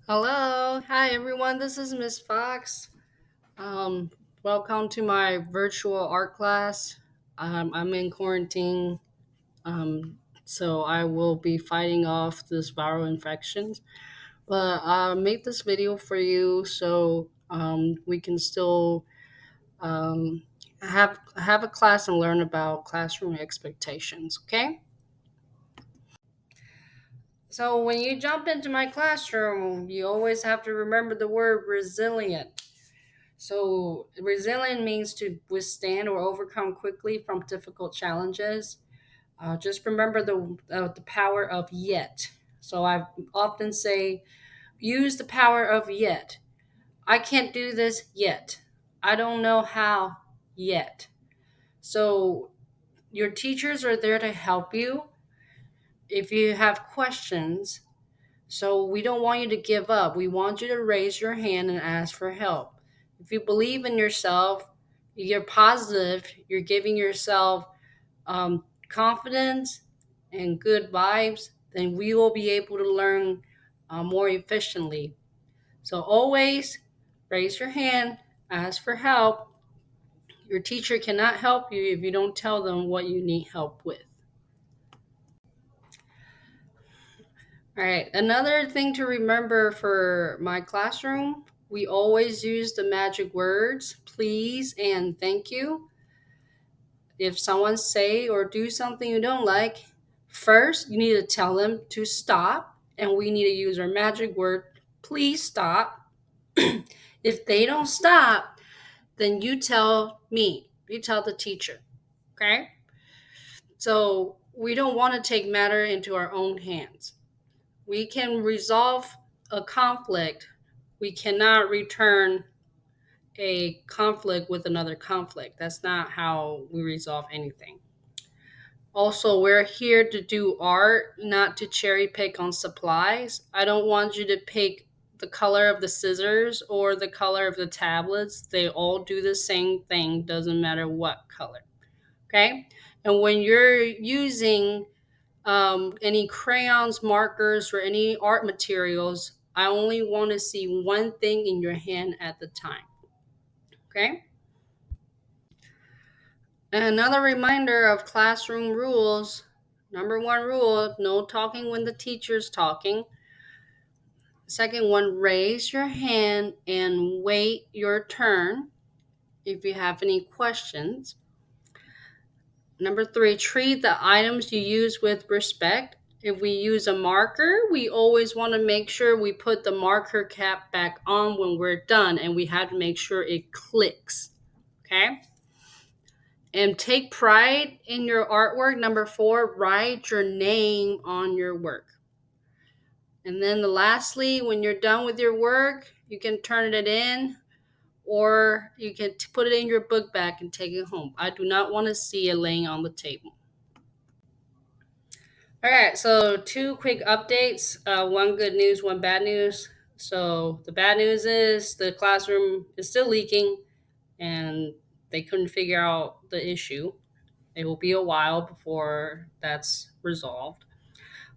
Hello, hi everyone. This is Miss Fox. Um, Welcome to my virtual art class. I'm in quarantine, so I will be fighting off this viral infections. But I made this video for you so we can still um, have a class and learn about classroom expectations. Okay. So when you jump into my classroom, you always have to remember the word resilient. So, resilient means to withstand or overcome quickly from difficult challenges. Just remember the power of yet. So, I often say, use the power of yet. I can't do this yet. I don't know how yet. So, your teachers are there to help you if you have questions. So we don't want you to give up. We want you to raise your hand and ask for help. If you believe in yourself, you're positive, you're giving yourself confidence and good vibes, then we will be able to learn more efficiently. So always raise your hand, ask for help. Your teacher cannot help you if you don't tell them what you need help with. All right. Another thing to remember for my classroom, we always use the magic words please and thank you. If someone say or do something you don't like, first you need to tell them to stop and we need to use our magic word please stop. If they don't stop, then you tell me, you tell the teacher. Okay? So we don't want to take matter into our own hands. We can resolve a conflict. We cannot return a conflict with another conflict. That's not how we resolve anything. Also, we're here to do art, not to cherry pick on supplies. I don't want you to pick the color of the scissors or the color of the tablets. They all do the same thing, doesn't matter what color. Okay? And when you're using any crayons, markers, or any art materials, I only want to see one thing in your hand at the time. Okay? And another reminder of classroom rules. Number one rule, no talking when the teacher's talking. Second one, raise your hand and wait your turn if you have any questions. Number three, treat the items you use with respect. If we use a marker, we always want to make sure we put the marker cap back on when we're done, and we have to make sure it clicks. Okay? And take pride in your artwork. Number four, write your name on your work. And then lastly, when you're done with your work, you can turn it in or you can put it in your book bag and take it home. I do not want to see it laying on the table. All right, so two quick updates. One good news, one bad news. So the bad news is the classroom is still leaking, and they couldn't figure out the issue. It will be a while before that's resolved.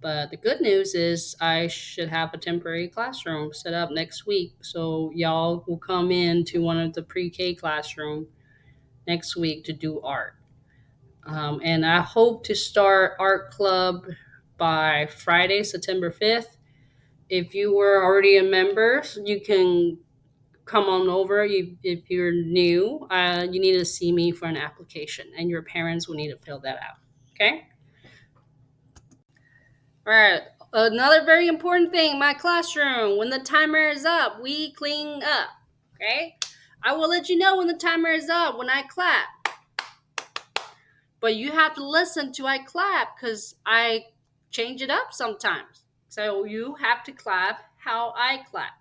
But the good news is I should have a temporary classroom set up next week. So y'all will come in to one of the pre-K classroom next week to do art. And I hope to start art club by Friday, September 5th. If you were already a member, you can come on over. If you're new, you need to see me for an application, and your parents will need to fill that out. Okay? All right. Another very important thing my classroom, when the timer is up, we clean up. Okay? I will let you know when the timer is up when I clap. But you have to listen to I clap because I change it up sometimes. So you have to clap how I clap.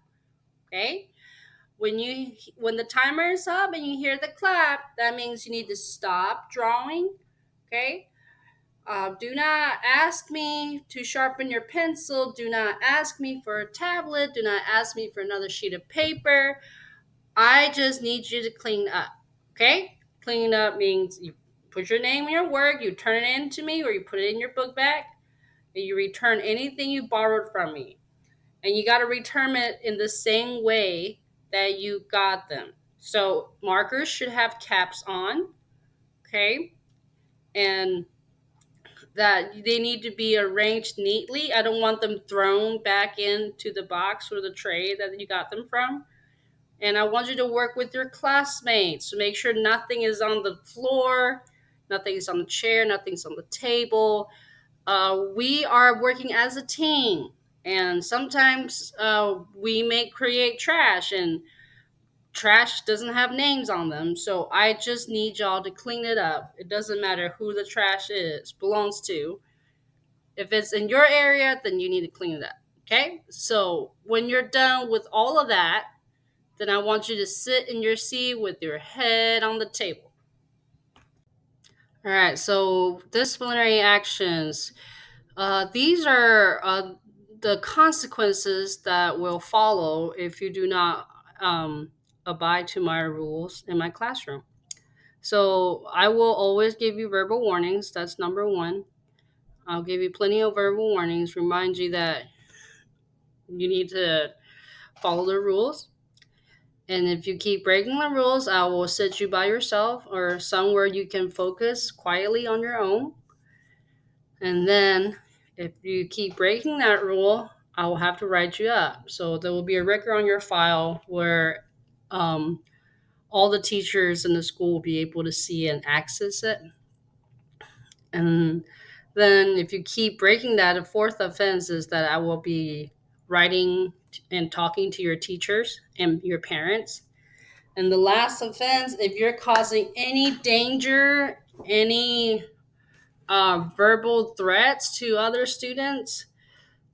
Okay? When the timer is up and you hear the clap, that means you need to stop drawing. Okay? Do not ask me to sharpen your pencil. Do not ask me for a tablet. Do not ask me for another sheet of paper. I just need you to clean up. Okay? Clean up means you put your name in your work, you turn it in to me, or you put it in your book bag, and you return anything you borrowed from me. and you got to return it in the same way that you got them. So markers should have caps on, okay? And that they need to be arranged neatly. I don't want them thrown back into the box or the tray that you got them from. And I want you to work with your classmates to make sure nothing is on the floor, nothing is on the chair, nothing's on the table. We are working as a team, and sometimes we may create trash, and trash doesn't have names on them. So I just need y'all to clean it up. It doesn't matter who the trash is belongs to. If it's in your area, then you need to clean it up. Okay? So when you're done with all of that, then I want you to sit in your seat with your head on the table. All right, so disciplinary actions. These are the consequences that will follow if you do not abide to my rules in my classroom. So I will always give you verbal warnings. That's number one. I'll give you plenty of verbal warnings, remind you that you need to follow the rules. And if you keep breaking the rules, I will sit you by yourself or somewhere you can focus quietly on your own. And then if you keep breaking that rule, I will have to write you up. So there will be a record on your file where um, all the teachers in the school will be able to see and access it. And then if you keep breaking that, a fourth offense is that I will be writing and talking to your teachers and your parents. And the last offense, if you're causing any danger, any verbal threats to other students,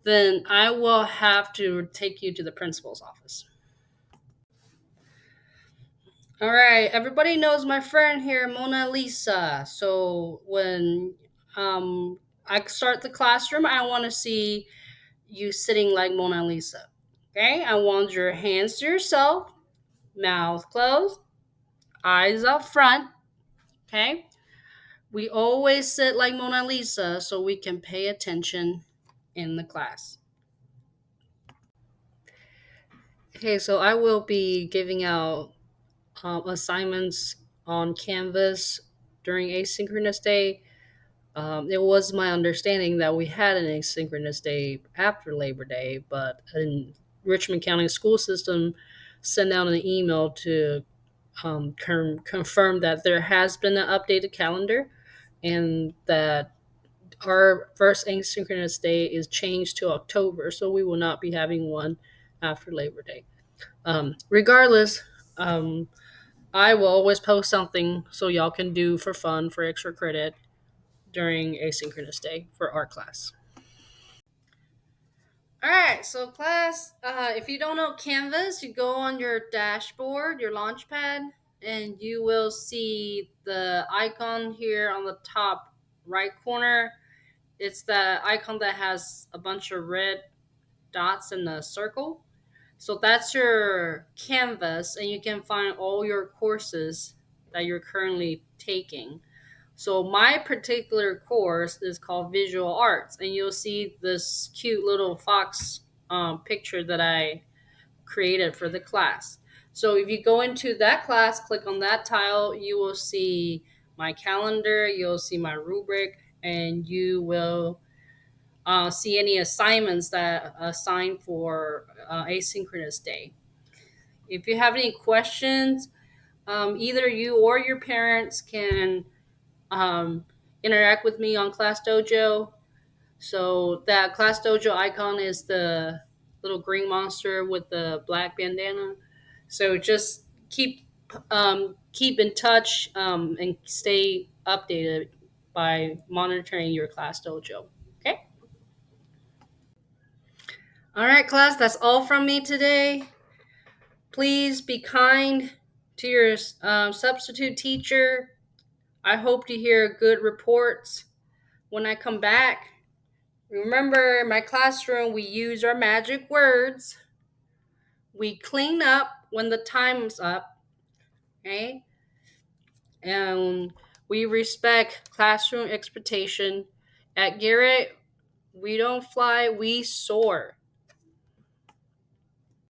then I will have to take you to the principal's office. All right, everybody knows my friend here, Mona Lisa. So when I start the classroom, I want to see you sitting like Mona Lisa. Okay, I want your hands to yourself, mouth closed, eyes up front. Okay, we always sit like Mona Lisa so we can pay attention in the class. Okay, so I will be giving out assignments on Canvas during asynchronous day. It was my understanding that we had an asynchronous day after Labor Day, but in Richmond County school system sent out an email to confirm that there has been an updated calendar and that our first asynchronous day is changed to October, so we will not be having one after Labor Day. Regardless, um, I will always post something so y'all can do for fun for extra credit during asynchronous day for art class. All right, so class, if you don't know Canvas, you go on your dashboard, your Launchpad, and you will see the icon here on the top right corner. It's the icon that has a bunch of red dots in a circle. So that's your Canvas, and you can find all your courses that you're currently taking. So my particular course is called Visual Arts, and you'll see this cute little fox picture that I created for the class. So if you go into that class, click on that tile, you will see my calendar, you'll see my rubric, and you will see any assignments that assigned for asynchronous day. If you have any questions, either you or your parents can um, interact with me on Class Dojo. So that Class Dojo icon is the little green monster with the black bandana. So just keep in touch and stay updated by monitoring your Class Dojo. Okay. All right, class. That's all from me today. Please be kind to your substitute teacher. I hope to hear good reports when I come back. Remember, in my classroom, we use our magic words. We clean up when the time's up, okay? And we respect classroom expectation. At Garrett, we don't fly, we soar.